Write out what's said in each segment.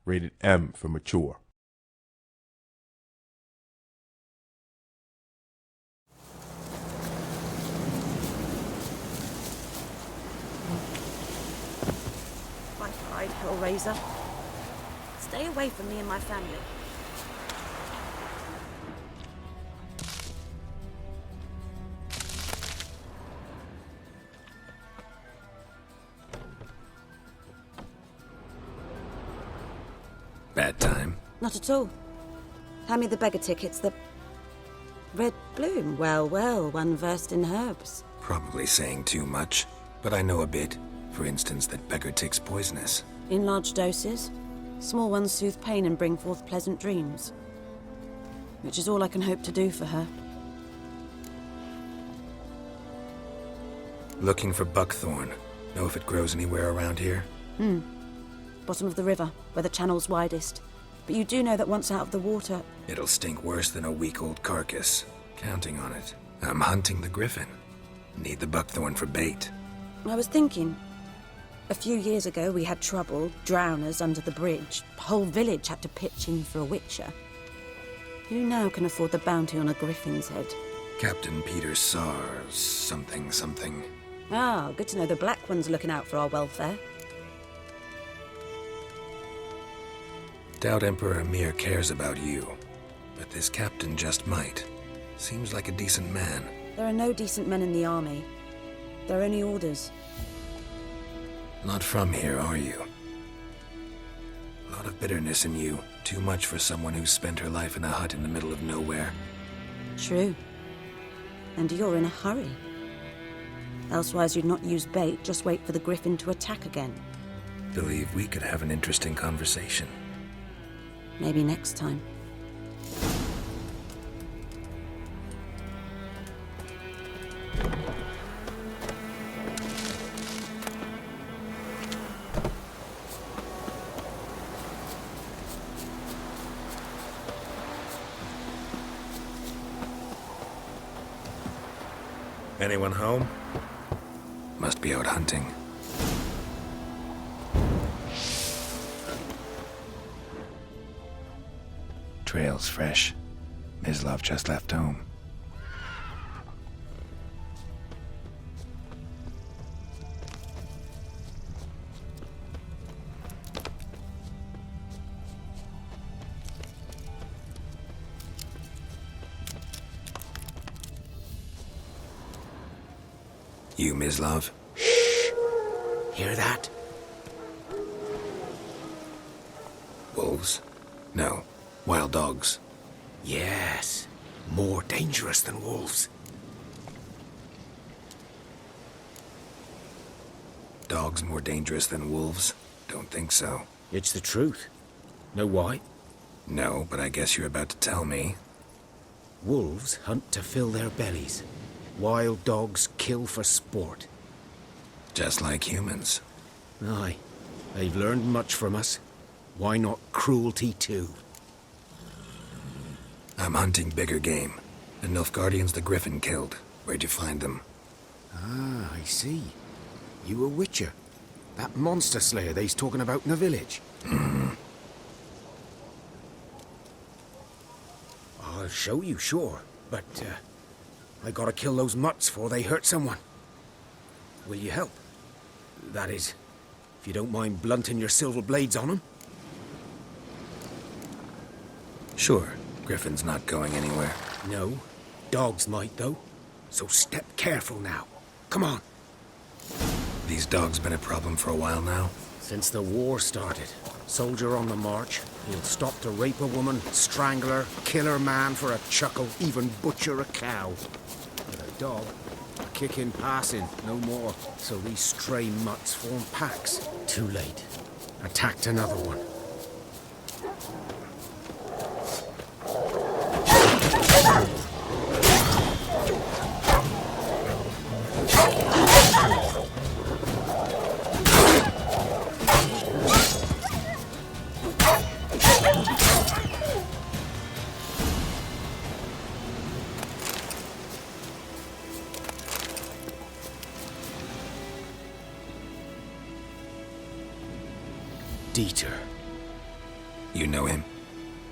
Rated M for mature. Bite-eyed hellraiser. Stay away from me and my family. Bad time? Not at all. Hand me the beggar tickets, the... Red bloom. Well, well, one versed in herbs. Probably saying too much, but I know a bit. For instance, that beggar tick's poisonous. In large doses. Small ones soothe pain and bring forth pleasant dreams. Which is all I can hope to do for her. Looking for buckthorn. Know if it grows anywhere around here? Bottom of the river, where the channel's widest. But you do know that once out of the water... It'll stink worse than a week-old carcass. Counting on it. I'm hunting the griffin. Need the buckthorn for bait. I was thinking... A few years ago we had trouble, drowners under the bridge. The whole village had to pitch in for a witcher. Who now can afford the bounty on a griffin's head? Captain Peter Sars, something. Ah, good to know the Black One's looking out for our welfare. Doubt Emperor Emir cares about you, but this captain just might. Seems like a decent man. There are no decent men in the army. They're only orders. Not from here, are you? A lot of bitterness in you. Too much for someone who's spent her life in a hut in the middle of nowhere. True. And you're in a hurry. Elsewise you'd not use bait, just wait for the griffin to attack again. Believe we could have an interesting conversation. Maybe next time. Anyone home? Must be out hunting. Trail's fresh. Mislav just left home. You, Mislav? Shh! Hear that? Wolves? No. Wild dogs. Yes. More dangerous than wolves. Dogs more dangerous than wolves? Don't think so. It's the truth. Know why? No, but I guess you're about to tell me. Wolves hunt to fill their bellies. Wild dogs kill for sport. Just like humans. Aye. They've learned much from us. Why not cruelty too? I'm hunting bigger game. The Nilfgaardians the Griffin killed. Where'd you find them? Ah, I see. You a witcher. That monster slayer they's talking about in the village. I'll show you, sure. But, I gotta kill those mutts before they hurt someone. Will you help? That is, if you don't mind blunting your silver blades on them. Sure. Griffin's not going anywhere. No. Dogs might, though. So step careful now. Come on. These dogs been a problem for a while now? Since the war started. Soldier on the march. He'll stop to rape a woman, strangle her, kill her man for a chuckle, even butcher a cow. But a dog, a kick in passing, no more. So these stray mutts form packs. Too late. Attacked another one. Dieter. You know him?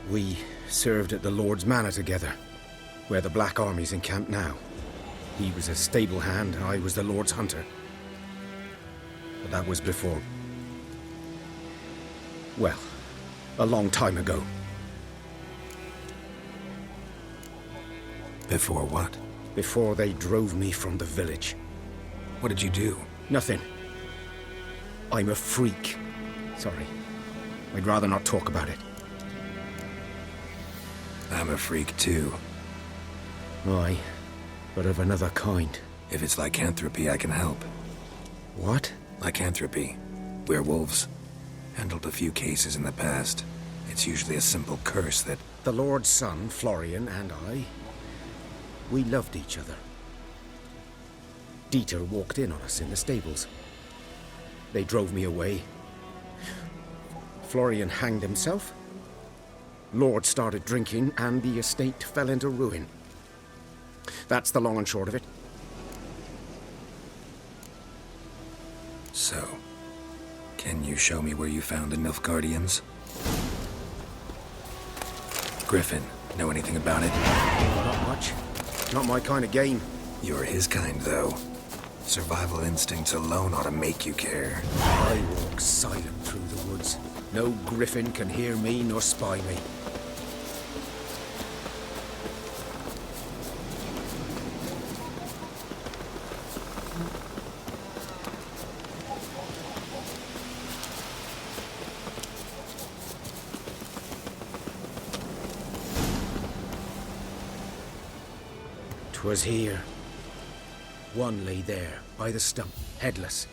We served at the Lord's Manor together, where the Black Army's encamped now. He was a stable hand, I was the Lord's hunter. But that was before... well, a long time ago. Before what? Before they drove me from the village. What did you do? Nothing. I'm a freak. Sorry. I'd rather not talk about it. I'm a freak too. Aye, but of another kind. If it's lycanthropy, I can help. What? Lycanthropy. Werewolves. Handled a few cases in the past. It's usually a simple curse that... The Lord's son, Florian, and I... we loved each other. Dieter walked in on us in the stables. They drove me away. Florian hanged himself. Lord started drinking, and the estate fell into ruin. That's the long and short of it. So, can you show me where you found the Nilfgaardians? Griffin, know anything about it? Not much. Not my kind of game. You're his kind, though. Survival instincts alone ought to make you care. I walk silent through the woods. No griffin can hear me nor spy me. 'Twas here. One lay there, by the stump, headless.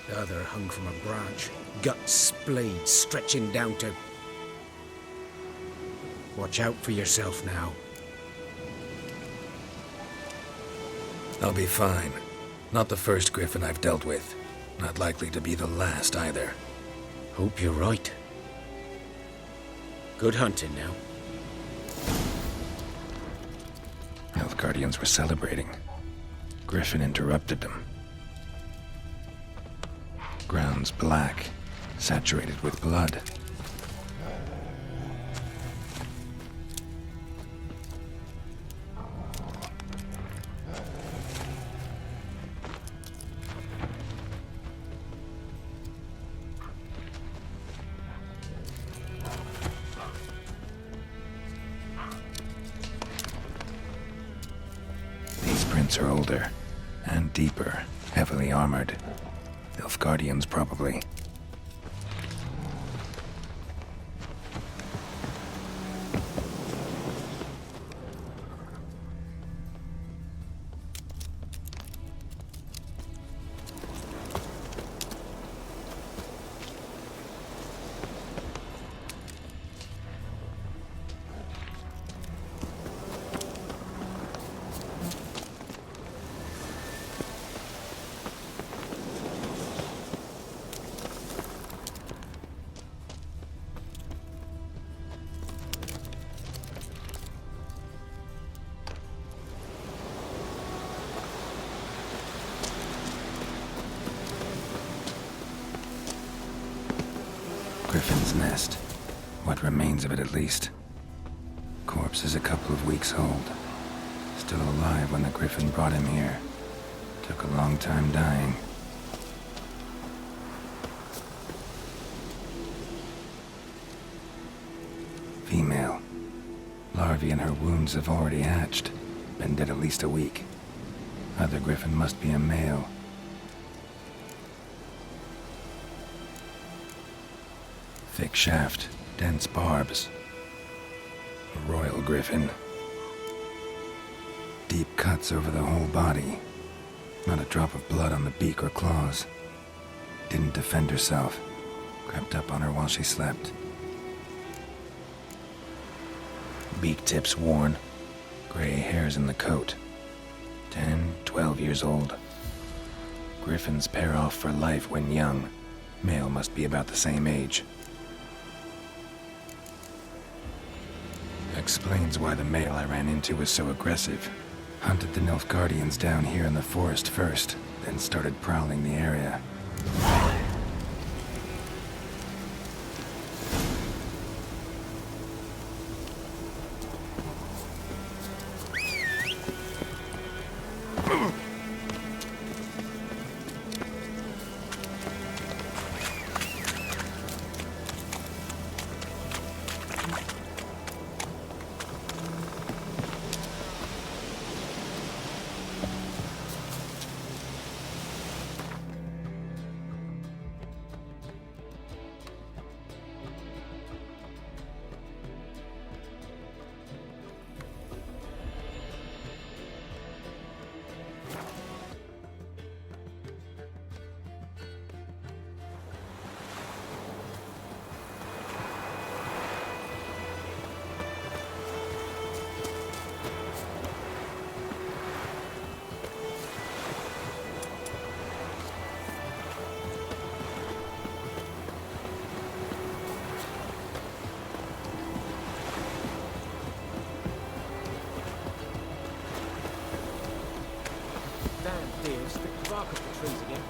The other hung from a branch, guts splayed, stretching down to... Watch out for yourself now. I'll be fine. Not the first griffin I've dealt with. Not likely to be the last either. Hope you're right. Good hunting now. Nilfgaardians were celebrating. Griffin interrupted them. Ground's black, saturated with blood. These prints are older and deeper, heavily armored. Nilfgaardians, probably. Griffin's nest. What remains of it, at least. Corpse is a couple of weeks old. Still alive when the griffin brought him here. Took a long time dying. Female. Larvae in her wounds have already hatched. Been dead at least a week. Other griffin must be a male. Thick shaft, dense barbs. A royal griffin. Deep cuts over the whole body. Not a drop of blood on the beak or claws. Didn't defend herself. Crept up on her while she slept. Beak tips worn. Gray hairs in the coat. 10, 12 years old. Griffins pair off for life when young. Male must be about the same age. Explains why the male I ran into was so aggressive. Hunted the Nilfgaardians down here in the forest first, then started prowling the area. bark up the trees again.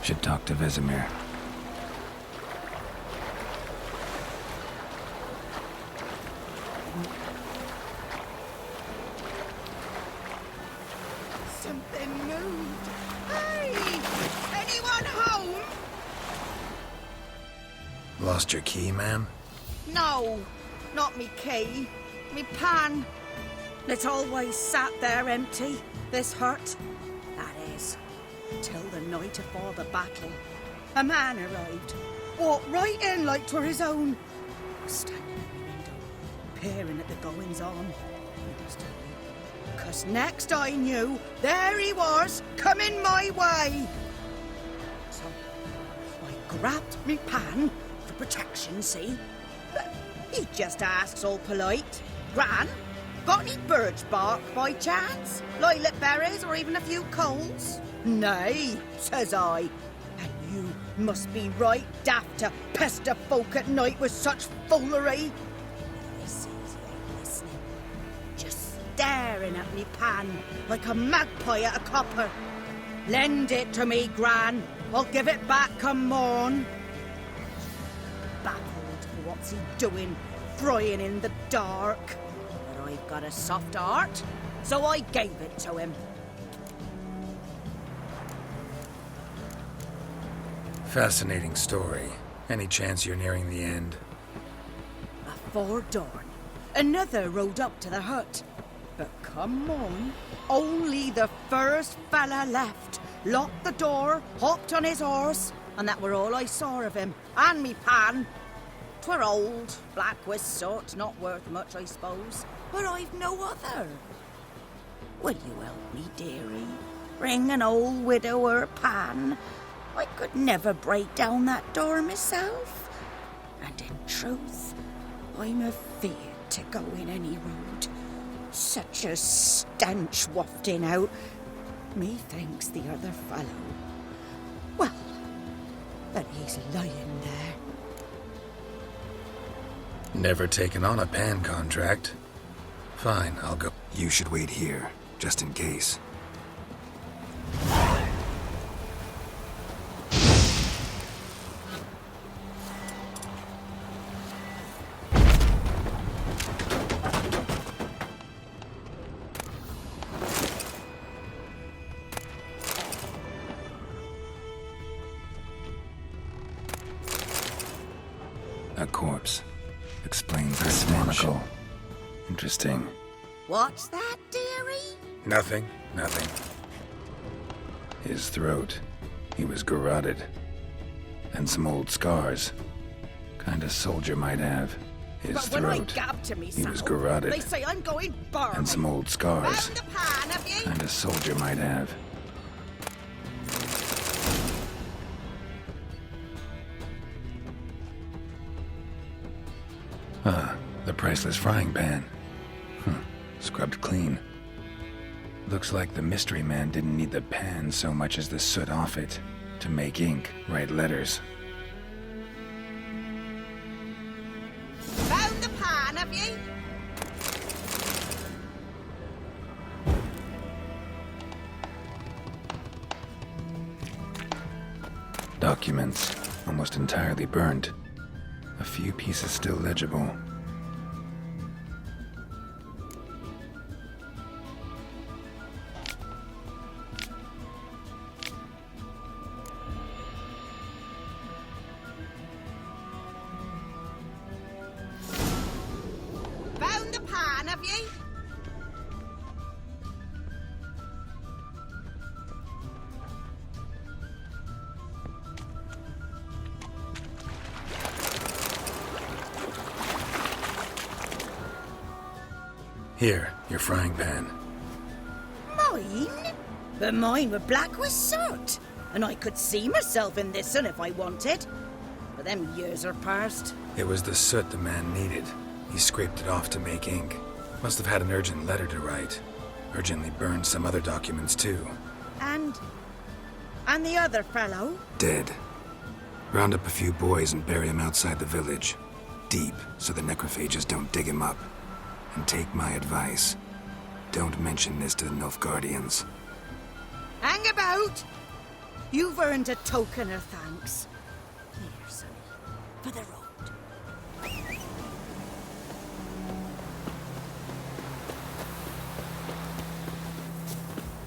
Should talk to Vesemir. Something moved. Hey! Anyone home? Lost your key, ma'am? No, not me key. Me pan. It's always sat there empty, this hut. That is, till the night afore the battle. A man arrived, walked right in like 'twere his own. Standing in the window, peering at the goings-on. 'Cause next I knew, there he was, coming my way. So I grabbed me pan for protection, see? But he just asks all polite, Gran, got any birch bark by chance? Lilac berries or even a few coals? Nay, says I. And you must be right daft to pester folk at night with such foolery. He sees he ain't listening, just staring at me pan like a magpie at a copper. Lend it to me, Gran. I'll give it back come morn. Baffled, what's he doing, frying in the dark? But I've got a soft heart, so I gave it to him. Fascinating story. Any chance you're nearing the end? Afore dawn, another rode up to the hut. But come on, only the first fella left. Locked the door, hopped on his horse, and that were all I saw of him. And me pan. 'Twere old, black with soot, not worth much, I suppose. But I've no other. Will you help me, dearie? Bring an old widower pan. I could never break down that door myself. And in truth, I'm afeard to go in any road. Such a stench wafting out. Methinks the other fellow. Well, then he's lying there. Never taken on a pan contract. Fine, I'll go. You should wait here, just in case. A corpse. Explains the stench. Interesting. What's that, dearie? Nothing. His throat. He was garroted. And some old scars. Kind of soldier might have. His But throat. when I gab to He was myself, garroted. they say I'm going barmy. And some old scars. Round the pan, have you? Kind of soldier might have. The priceless frying pan. Scrubbed clean. Looks like the mystery man didn't need the pan so much as the soot off it to make ink, write letters. Found the pan, have ye? Documents, almost entirely burnt. A few pieces still legible. Found the pan, have ye? Here, your frying pan. Mine? But mine were black with soot. And I could see myself in this one if I wanted. But them years are past. It was the soot the man needed. He scraped it off to make ink. Must have had an urgent letter to write. Urgently burned some other documents too. And the other fellow? Dead. Round up a few boys and bury him outside the village. Deep, so the necrophages don't dig him up. And take my advice. Don't mention this to the Nilfgaardians. Hang about! You've earned a token of thanks. Here, sonny, for the road.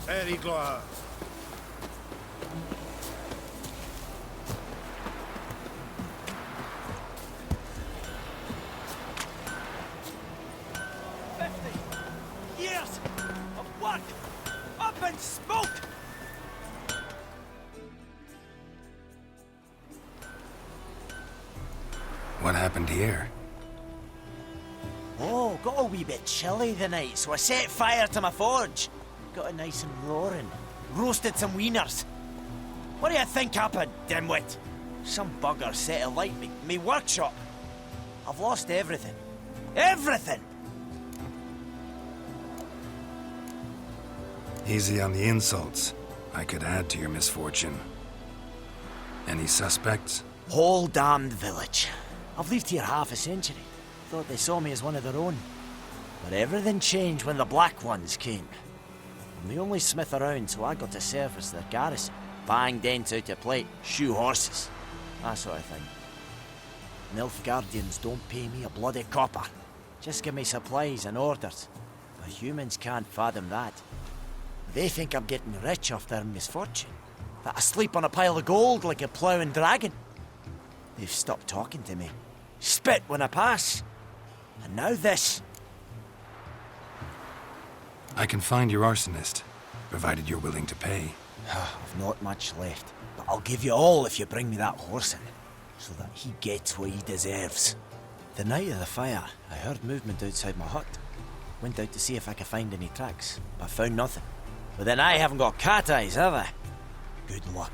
Very glad. Years of work up in smoke. What happened here? Oh, got a wee bit chilly the night, so I set fire to my forge. Got it nice and roaring. Roasted some wieners. What do you think happened, dimwit? Some bugger set alight me workshop. I've lost everything. Everything! Easy on the insults. I could add to your misfortune. Any suspects? Whole damned village. I've lived here half a century. Thought they saw me as one of their own. But everything changed when the Black Ones came. I'm the only smith around, so I got to service their garrison. Bang dents out of plate, shoe horses. That sort of thing. Nilfgaardians don't pay me a bloody copper. Just give me supplies and orders. But humans can't fathom that. They think I'm getting rich off their misfortune. That I sleep on a pile of gold like a ploughing dragon. They've stopped talking to me. Spit when I pass. And now this. I can find your arsonist, provided you're willing to pay. I've not much left, but I'll give you all if you bring me that horse in, so that he gets what he deserves. The night of the fire, I heard movement outside my hut. Went out to see if I could find any tracks, but found nothing. But then I haven't got cat eyes, have I? Good luck.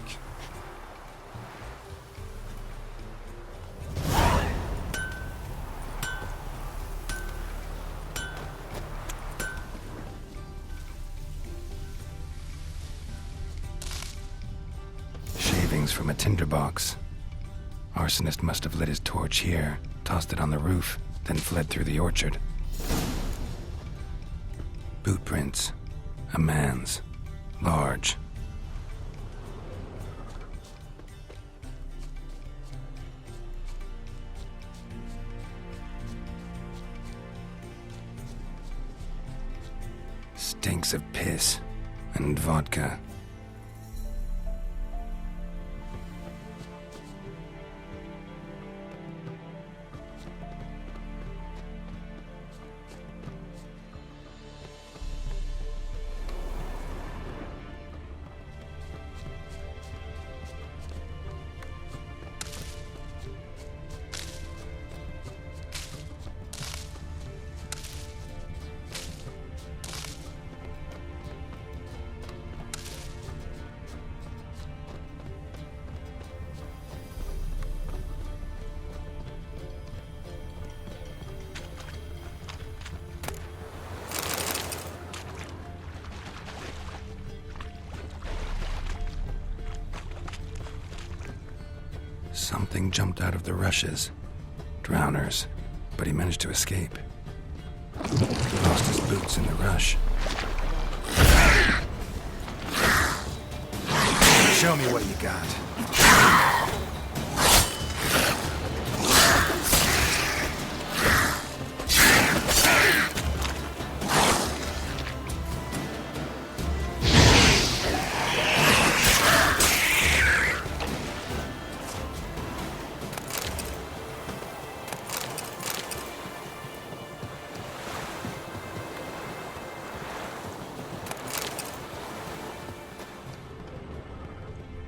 Shavings from a tinderbox. Arsonist must have lit his torch here, tossed it on the roof, then fled through the orchard. Boot prints. A man's. Large. Stinks of piss and vodka. Something jumped out of the rushes. Drowners. But he managed to escape. He lost his boots in the rush. Show me what you got.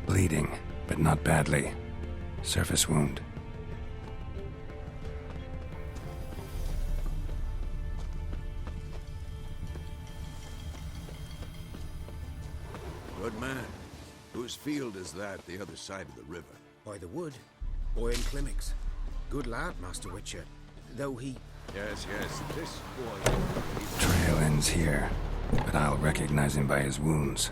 Bleeding, but not badly. Surface wound. Good man. Whose field is that the other side of the river? By the wood. Boy in Climmix. Good lad, Master Witcher. Though he... Yes, this boy... Trail ends here, but I'll recognize him by his wounds.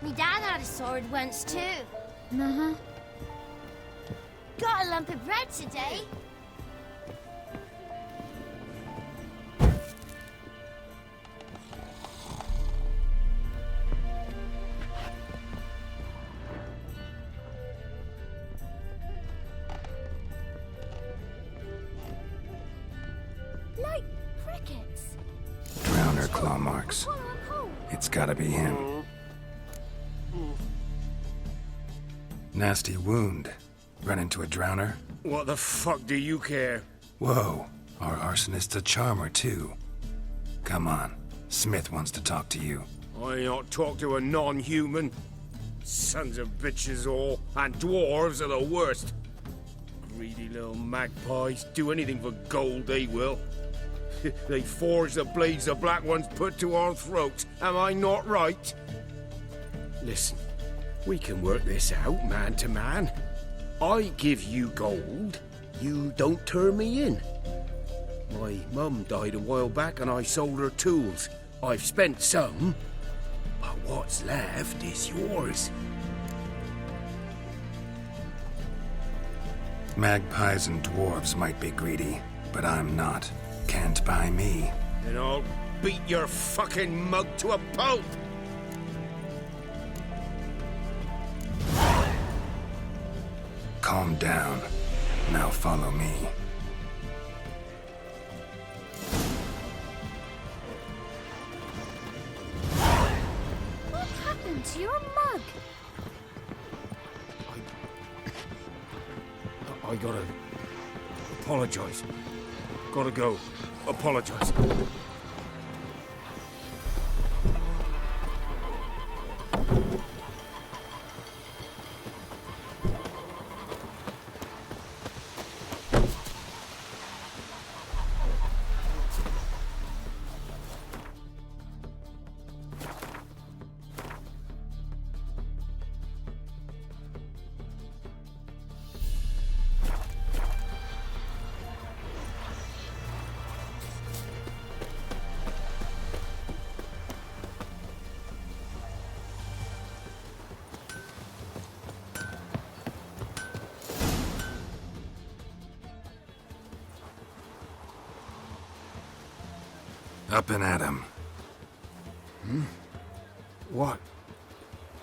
Me dad had a sword once too. Uh-huh. Got a lump of bread today. Like crickets. Drowner claw marks. It's gotta be him. Nasty wound. Run into a drowner? What the fuck do you care? Whoa, our arsonist's a charmer too. Come on, Smith wants to talk to you. I ain't not talk to a non-human. Sons of bitches all, and dwarves are the worst. Greedy little magpies, do anything for gold they will. They forge the blades the black ones put to our throats, am I not right? Listen, we can work this out man to man. I give you gold, you don't turn me in. My mum died a while back and I sold her tools. I've spent some, but what's left is yours. Magpies and dwarves might be greedy, but I'm not. Can't buy me. Then I'll beat your fucking mug to a pulp! Calm down. Now follow me. What happened to your mug? I gotta apologize. Gotta go. Apologize. Up and at him.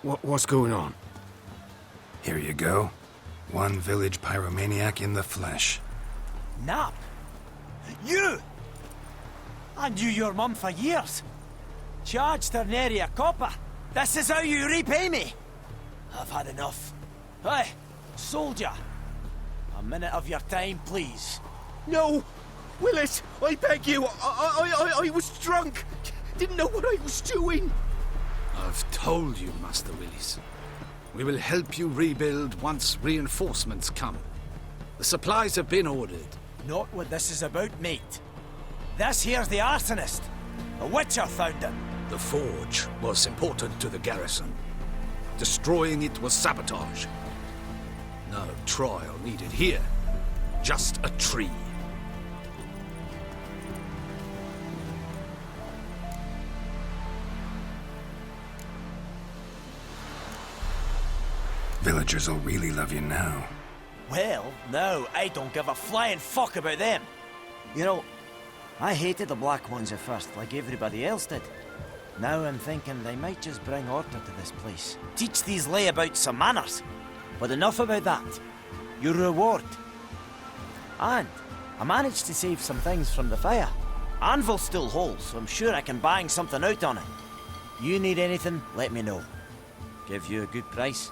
What's going on? Here you go. One village pyromaniac in the flesh. Nap? You! I knew your mum for years. Charged her nary a copper. This is how you repay me. I've had enough. Hey, soldier. A minute of your time, please. No! Willis, I beg you, I was drunk. Didn't know what I was doing. I've told you, Master Willis. We will help you rebuild once reinforcements come. The supplies have been ordered. Not what this is about, mate. This here's the arsonist. A witcher found him. The forge was important to the garrison. Destroying it was sabotage. No trial needed here. Just a tree. Villagers will really love you now. Well, no, I don't give a flying fuck about them. You know, I hated the Black Ones at first, like everybody else did. Now I'm thinking they might just bring order to this place. Teach these layabouts some manners. But enough about that. Your reward. And I managed to save some things from the fire. Anvil's still whole, so I'm sure I can bang something out on it. You need anything, let me know. Give you a good price.